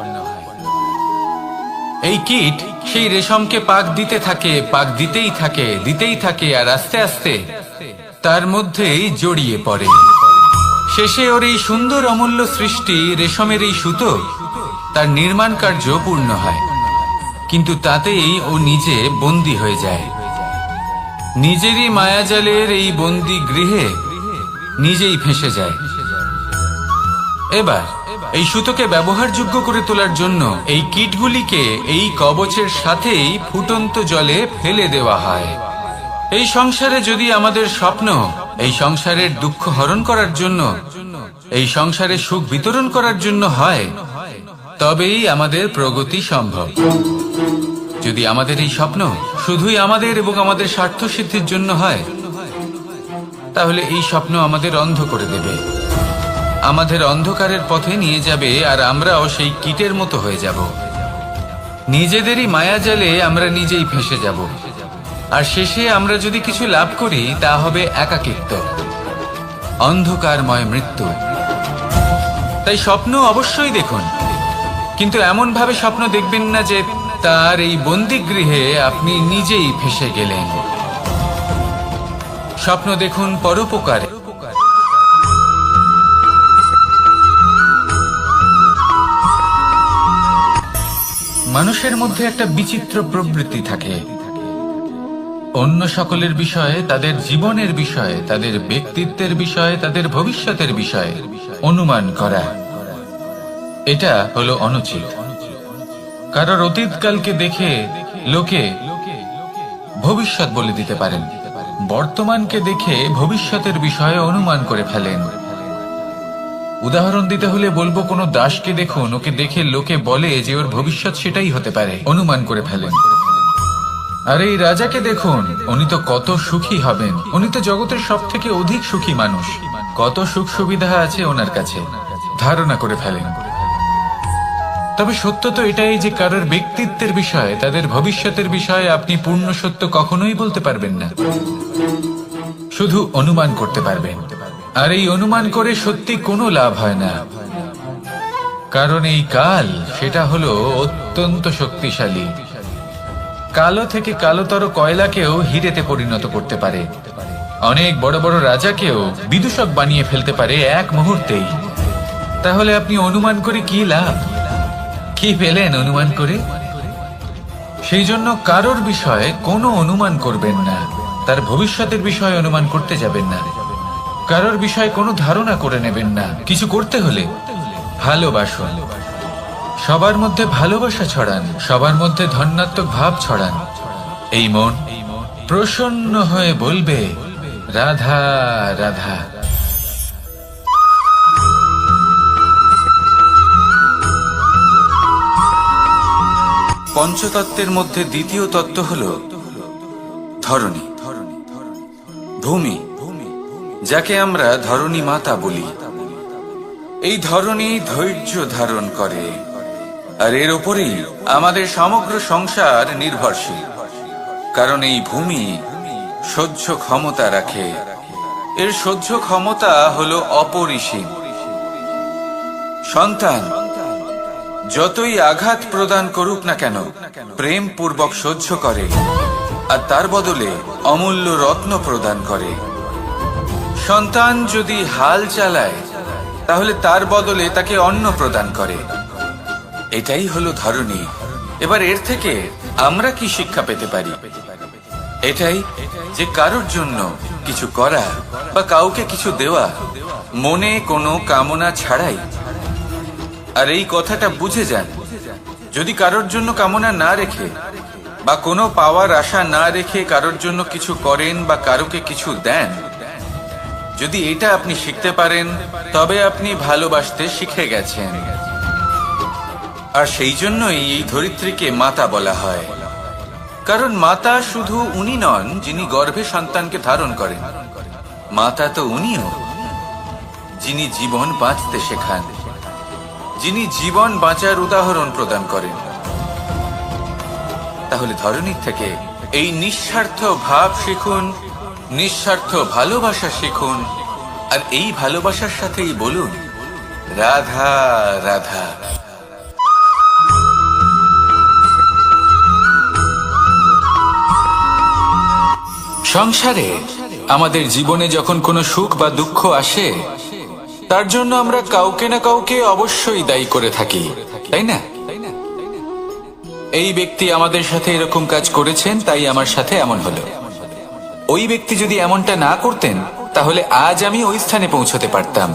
[SPEAKER 1] এই কীট সেই রেশমকে পাক দিতে থাকে, পাক দিতেই থাকে, আর আস্তে আস্তে তার মধ্যেই জড়িয়ে পড়ে। শেষে ওর এই সুন্দর অমূল্য সৃষ্টি রেশমের এই সুতো তার নির্মাণ কার্য পূর্ণ হয়। কিন্তু তাতেই ও নিজে বন্দী হয়ে যায়। নিজেরই মায়াজালের এই বন্দী গৃহে নিজেই ফেঁসে যায়। এবার এই সুতোকে ব্যবহারযোগ্য করে তোলার জন্য এই কীটগুলিকে এই কবচের সাথেই ফুটন্ত জলে ফেলে দেওয়া হয়। এই সংসারে যদি আমাদের স্বপ্ন এই সংসারের দুঃখ হরণ করার জন্য, এই সংসারে সুখ বিতরণ করার জন্য হয়, তবেই আমাদের প্রগতি সম্ভব। যদি আমাদের এই স্বপ্ন শুধুই আমাদের এবং আমাদের স্বার্থ সিদ্ধির জন্য হয়, তাহলে এই স্বপ্ন আমাদের অন্ধ করে দেবে, আমাদের অন্ধকারের পথে নিয়ে যাবে, আর আমরাও সেই কীটের মতো হয়ে যাব। নিজেদেরই মায়াজালে আমরা নিজেই ফেঁসে যাব, আর শেষে আমরা যদি কিছু লাভ করি তা হবে একাকিত্ব, অন্ধকারময় মৃত্যু। তাই স্বপ্ন অবশ্যই দেখুন, কিন্তু এমন ভাবে স্বপ্ন দেখবেন না যে তার এই বন্দিগৃহে আপনি নিজেই ফেঁসে গেলেন। স্বপ্ন দেখুন পরোপকারে। মানুষের মধ্যে একটা বিচিত্র প্রবৃত্তি থাকে, অন্য সকলের বিষয়ে, তাদের জীবনের বিষয়ে, তাদের ব্যক্তিত্বের বিষয়ে, তাদের ভবিষ্যতের বিষয়ে অনুমান করা, এটা হলো অনুচিত। কারোর অতীতকালকে দেখে লোকে ভবিষ্যৎ বলে দিতে পারেন, বর্তমানকে দেখে ভবিষ্যতের বিষয়ে অনুমান করে ফেলেন। উদাহরণ দিতে হলে বলবো, কোনো দাসকে দেখুন, ওকে দেখে লোকে বলে যে ওর ভবিষ্যৎ সেটাই হতে পারে, অনুমান করে ফেলেন। আর এই রাজাকে দেখুন, উনি তো কত সুখী হবেন, উনি তো জগতের সব থেকে অধিক সুখী মানুষ, কত সুখ সুবিধা আছে ওনার কাছে, ধারণা করে ফেলেন। তবে সত্য তো এটাই যে কারোর ব্যক্তিত্বের বিষয়ে, তাদের ভবিষ্যতের বিষয়ে আপনি পূর্ণ সত্য কখনোই বলতে পারবেন না, শুধু অনুমান করতে পারবেন। আর এই অনুমান করে সত্যি কোনো লাভ হয় না, কারণ এই কাল সেটা হলো অত্যন্ত শক্তিশালী। কালো থেকে কালোতর কয়লাকেও হিরেতে পরিণত করতে পারে, অনেক বড় বড় রাজাকেও বিদূষক বানিয়ে ফেলতে পারে এক মুহূর্তেই। তাহলে আপনি অনুমান করে কি লাভ? কি পেলেন অনুমান করে? সেই জন্য কারোর বিষয়ে কোনো অনুমান করবেন না, তার ভবিষ্যতের বিষয়ে অনুমান করতে যাবেন না, কারোর বিষয়ে কোনো ধারণা করে নেবেন না। কিছু করতে হলে ভালোবাসুন, সবার মধ্যে ভালোবাসা ছড়ান, সবার মধ্যে ধন্যাত্মক ভাব ছড়ান। এই মন প্রসন্ন হয়ে বলবে, রাধা রাধা। পঞ্চতত্ত্বের মধ্যে দ্বিতীয় তত্ত্ব হল ধরণী, ভূমি, যাকে আমরা ধরণী মাতা বলি। এই ধরণী ধৈর্য ধারণ করে, আর এর উপরেই আমাদের সমগ্র সংসার নির্ভরশীল। কারণ এই ভূমি সহ্য ক্ষমতা রাখে, এর সহ্য ক্ষমতা হলো অপরিসীম। সন্তান যতই আঘাত প্রদান করুক না কেন, প্রেম পূর্বক সহ্য করে, আর তার বদলে অমূল্য রত্ন প্রদান করে। সন্তান যদি হাল চালায়, তাহলে তার বদলে তাকে অন্ন প্রদান করে। এটাই হলো ধরণী। এবার এর থেকে আমরা কি শিক্ষা পেতে পারি? এটাই যে কারোর জন্য কিছু করা বা কাউকে কিছু দেওয়া মনে কোনো কামনা ছাড়াই। আর এই কথাটা বুঝে যান, যদি কারোর জন্য কামনা না রেখে বা কোনো পাওয়ার আশা না রেখে কারোর জন্য কিছু করেন বা কারোকে কিছু দেন, যদি এটা আপনি শিখতে পারেন, তবে আপনি ভালোবাসতে শিখে গেছেন। আর সেই জন্যই এই ধরিত্রীকে মাতা বলা হয়। কারণ মাতা শুধু উনি নন যিনি গর্ভে সন্তানকে ধারণ করেন, মাতা তো উনিও যিনি জীবন বাঁচতে শেখান, যিনি জীবন বাঁচার উদাহরণ প্রদান করেন। তাহলে ধরণীর থেকে এই নিঃস্বার্থ ভাব শিখুন, নিঃস্বার্থ ভালোবাসা শিখুন, আর এই ভালোবাসার সাথেই বলুন, রাধা রাধা। সংসারে আমাদের জীবনে যখন কোনো সুখ বা দুঃখ আসে, তার জন্য আমরা কাউকে না কাউকে অবশ্যই দায়ী করে থাকি, তাই না? এই ব্যক্তি আমাদের সাথে এরকম কাজ করেছেন, তাই আমার সাথে এমন হলো। ওই ব্যক্তি যদি এমনটা না করতেন, তাহলে আজ আমি ওই স্থানে পৌঁছতে পারতাম।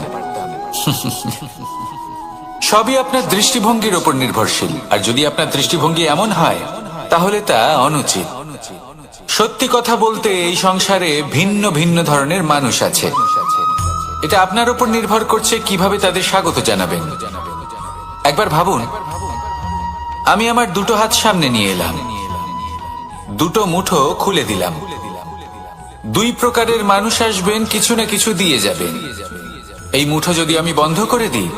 [SPEAKER 1] সবই আপনার দৃষ্টিভঙ্গির উপর নির্ভরশীল। আর যদি আপনার দৃষ্টিভঙ্গি এমন হয়, তাহলে তা অনুচিত। সত্যি কথা বলতে, এই সংসারে ভিন্ন ভিন্ন ধরনের মানুষ আছে। এটা আপনার উপর নির্ভর করছে কিভাবে তাদের স্বাগত জানাবেন। একবার ভাবুন, আমি আমার দুটো হাত সামনে নিয়ে এলাম, দুটো মুঠো খুলে দিলাম। দুই প্রকারের মানুষ আসবেন, কিছু না কিছু দিয়ে যাবেন। এই মুঠো যদি আমি বন্ধ করে দিই,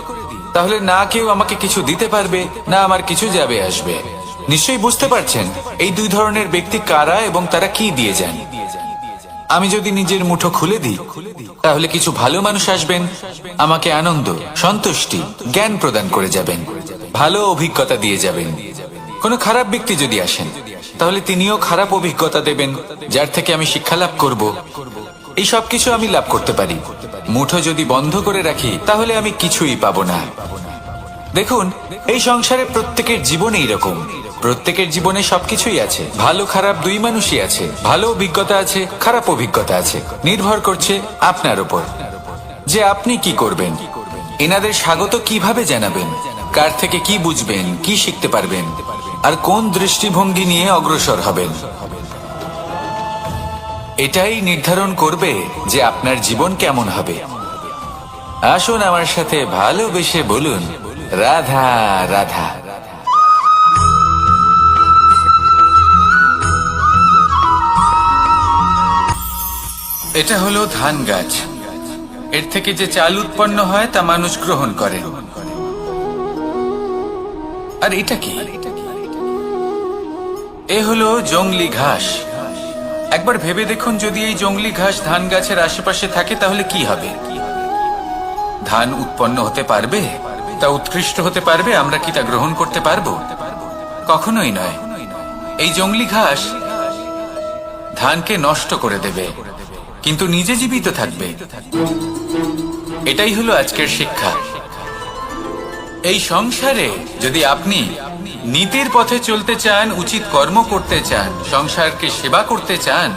[SPEAKER 1] তাহলে না কেউ আমাকে কিছু দিতে পারবে, না আমার কিছু যাবে আসবে। নিশ্চয়ই বুঝতে পারছেন এই দুই ধরনের ব্যক্তি কারা এবং তারা কি দিয়ে যান। আমি যদি নিজের মুঠো খুলে দিই, তাহলে কিছু ভালো মানুষ আসবেন, আমাকে আনন্দ, সন্তুষ্টি, জ্ঞান প্রদান করে যাবেন, ভালো অভিজ্ঞতা দিয়ে যাবেন। কোনো খারাপ ব্যক্তি যদি আসেন, তাহলে তিনিও খারাপ অভিজ্ঞতা দেবেন, যার থেকে আমি শিক্ষা লাভ করব। এই সব কিছু আমি লাভ করতে পারি। মুঠো যদি বন্ধ করে রাখি, তাহলে আমি কিছুই পাবো না। দেখুন, এই সংসারে প্রত্যেকের জীবন এইরকম। প্রত্যেকের জীবনে সবকিছুই আছে, ভালো খারাপ দুই মানুষই আছে, ভালো অভিজ্ঞতা আছে, খারাপ অভিজ্ঞতা আছে। নির্ভর করছে আপনার উপর যে আপনি কি করবেন। এনাদের স্বাগত কিভাবে জানাবেন, কার থেকে কি বুঝবেন, কি শিখতে পারবেন, আর কোন দৃষ্টিভঙ্গি নিয়ে অগ্রসর হবেন। এটাই নির্ধারণ করবে যে আপনার জীবন কেমন হবে। আসুন আমার সাথে ভালোবেসে বলুন, রাধা রাধা। এটা হলো ধান গাছ। এর থেকে যে চাল উৎপন্ন হয় তা মানুষ গ্রহণ করে। আর এটা কি? এ হলো জংলি ঘাস। একবার ভেবে দেখুন, যদি এই জংলি ঘাস ধান গাছের আশেপাশে থাকে তাহলে কি হবে? ধান উৎপন্ন হতে পারবে? তা উৎকৃষ্ট হতে পারবে? আমরা কি তা গ্রহণ করতে পারবো? কখনোই নয়। এই জংলি ঘাস ধানকে নষ্ট করে দেবে, কিন্তু নিজে জীবিত থাকবে। এটাই হলো আজকের শিক্ষা। এই সংসারে যদি আপনি নীতির পথে চলতে চান, উচিত কর্ম করতে চান, সংসারকে সেবা করতে চান,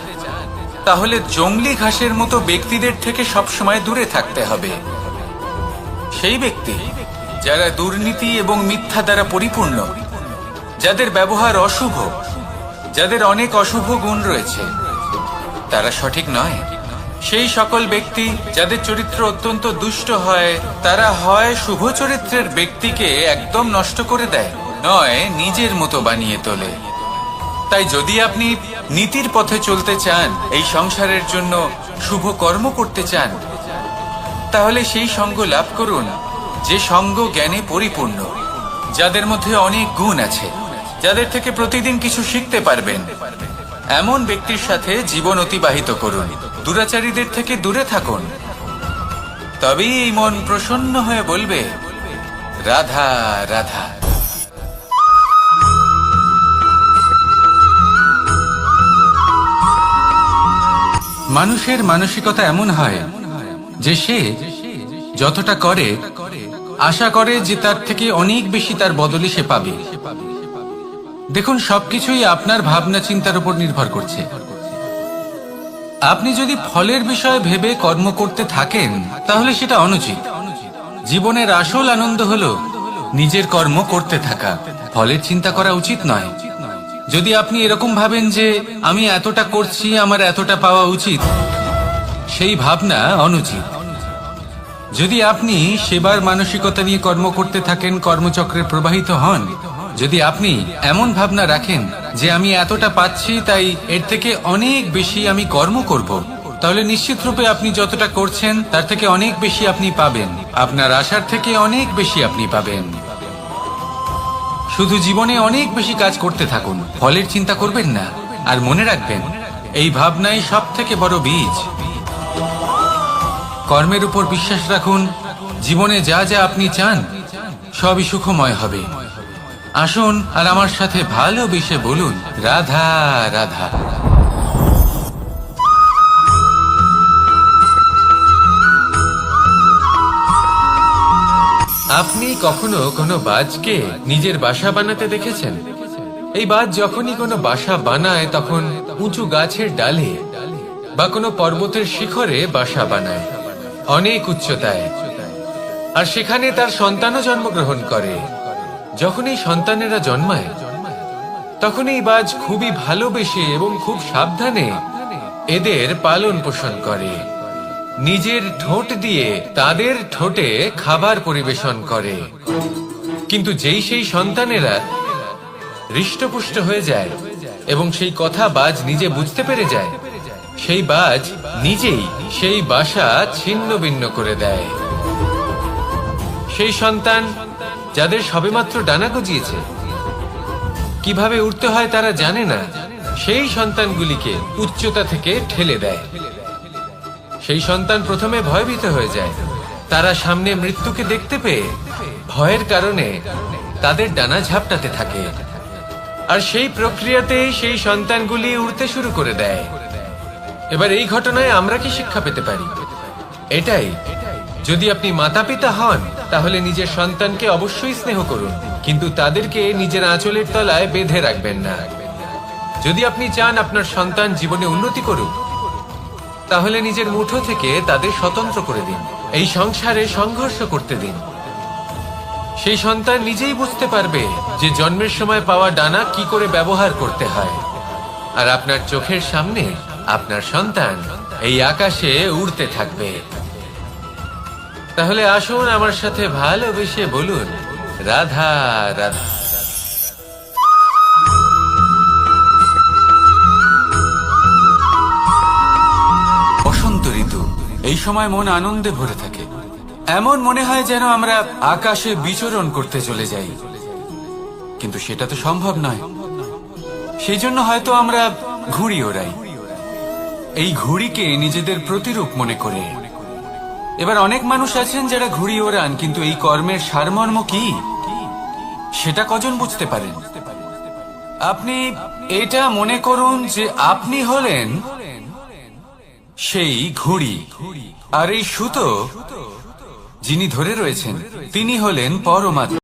[SPEAKER 1] তাহলে জংলি ঘাসের মতো ব্যক্তিদের থেকে সবসময় দূরে থাকতে হবে। সেই ব্যক্তি যারা দুর্নীতি এবং মিথ্যা দ্বারা পরিপূর্ণ, যাদের ব্যবহার অশুভ, যাদের অনেক অশুভ গুণ রয়েছে, তারা সঠিক নয়। সেই সকল ব্যক্তি যাদের চরিত্র অত্যন্ত দুষ্ট হয়, তারা হয় শুভ চরিত্রের ব্যক্তিকে একদম নষ্ট করে দেয়, নয় নিজের মতো বানিয়ে তোলে। তাই যদি আপনি নীতির পথে চলতে চান, এই সংসারের জন্য শুভ কর্ম করতে চান, তাহলে সেই সঙ্গ লাভ করুন যে সঙ্গ জ্ঞানে পরিপূর্ণ, যাদের মধ্যে অনেক গুণ আছে, যাদের থেকে প্রতিদিন কিছু শিখতে পারবেন। এমন ব্যক্তির সাথে জীবন অতিবাহিত করুন। দুরাচারীদের থেকে দূরে থাকুন। তবেই এই মন প্রসন্ন হয়ে বলবে, রাধা রাধা। মানুষের মানসিকতা এমন হয় যে সে যতটা করে আশা করে যে তার থেকে অনেক বেশি তার বদলে সে পাবে। দেখুন, সবকিছুই আপনার ভাবনা চিন্তার উপর নির্ভর করছে। আপনি যদি ফলের বিষয়ে ভেবে কর্ম করতে থাকেন তাহলে সেটা অনুচিত। জীবনের আসল আনন্দ হলো নিজের কর্ম করতে থাকা, ফলের চিন্তা করা উচিত নয়। যদি আপনি এরকম ভাবেন যে আমি এতটা করছি, আমার এতটা পাওয়া উচিত, সেই ভাবনা অনুচিত। যদি আপনি সেবার মানসিকতা নিয়ে কর্ম করতে থাকেন, কর্মচক্রে প্রবাহিত হন, যদি আপনি এমন ভাবনা রাখেন যে আমি এতটা পাচ্ছি তাই এর থেকে অনেক বেশি আমি কর্ম করব, তাহলে নিশ্চিত রূপে আপনি যতটা করছেন তার থেকে অনেক বেশি আপনি পাবেন। আপনার আশার থেকে অনেক বেশি আপনি পাবেন। শুধু জীবনে অনেক বেশি কাজ করতে থাকুন, ফলের চিন্তা করবেন না। আর মনে রাখবেন, এই ভাবনাই সব থেকে বড় বীজ। কর্মের উপর বিশ্বাস রাখুন। জীবনে যা যা আপনি চান সবই সুখময় হবে। আসুন আর আমার সাথে ভালোবেসে বলুন, রাধা রাধা। আপনি কখনো কোনো বাজকে নিজের বাসা বানাতে দেখেছেন? এই বাজ যখনই কোনো বাসা বানায় তখন উঁচু গাছের ডালে বা কোনো পর্বতের শিখরে বাসা বানায়, অনেক উচ্চতায়। আর সেখানে তার সন্তানও জন্মগ্রহণ করে। যখন এই সন্তানেরা জন্মায় তখন এই বাজ খুবই ভালোবেসে এবং খুব সাবধানে এদের পালন পোষণ করে। নিজের ঠোঁট দিয়ে তাদের ঠোঁটে খাবার পরিবেশন করে। কিন্তু যেই সেই সন্তানেরা হৃষ্টপুষ্ট হয়ে যায় এবং সেই কথা বাজ নিজে বুঝতে পেরে যায়, সেই বাজ নিজেই সেই বাসা ছিন্ন ভিন্ন করে দেয়। সেই সন্তান যাদের সবেমাত্র ডানা গজিয়েছে, কিভাবে উঠতে হয় তারা জানে না, সেই সন্তানগুলিকে উচ্চতা থেকে ঠেলে দেয়। সেই সন্তান প্রথমে ভয়ভীত হয়ে যায়। তারা সামনে মৃত্যুকে দেখতে পেয়ে ভয়ের কারণে তাদের ডানা ঝাপটাতে থাকে। আর সেই প্রক্রিয়াতেই সেই সন্তানগুলি উড়তে শুরু করে দেয়। এবার এই ঘটনায় আমরা কি শিক্ষা পেতে পারি? এটাই, যদি আপনি মাতা পিতা হন তাহলে নিজের সন্তানকে অবশ্যই স্নেহ করুন।
[SPEAKER 2] কিন্তু তাদেরকে নিজের আঁচলের তলায় বেঁধে রাখবেন না। যদি আপনি চান আপনার সন্তান জীবনে উন্নতি করুক, তাহলে নিজের মুঠো থেকে তাদের স্বতন্ত্র করে দিন। এই সংসারে সংঘর্ষ করতে দিন। সেই সন্তান নিজেই বুঝতে পারবে যে জন্মের সময় পাওয়া ডানা কি করে ব্যবহার করতে হয়। আর আপনার চোখের সামনে আপনার সন্তান এই আকাশে উড়তে থাকবে। তাহলে আসুন আমার সাথে ভালোবেসে বলুন, রাধা রাধা।
[SPEAKER 1] বসন্ত ঋতু, এই সময় মন আনন্দে ভরে থাকে। এমন মনে হয় যেন আমরা আকাশে বিচরণ করতে চলে যাই, কিন্তু সেটা তো সম্ভব নয়। সেই জন্য হয়তো আমরা ঘুড়ি ওড়াই, এই ঘুড়িকে নিজেদের প্রতিরূপ মনে করে। এবার অনেক মানুষ আছেন যারা ঘুড়ি ওড়ান, কিন্তু এই কর্মের সারমর্ম কি সেটা কজন বুঝতে পারেন? আপনি এটা মনে করুন যে আপনি হলেন সেই ঘুড়ি, আর এই সুতো যিনি ধরে রয়েছেন তিনি হলেন পরমাত্মা।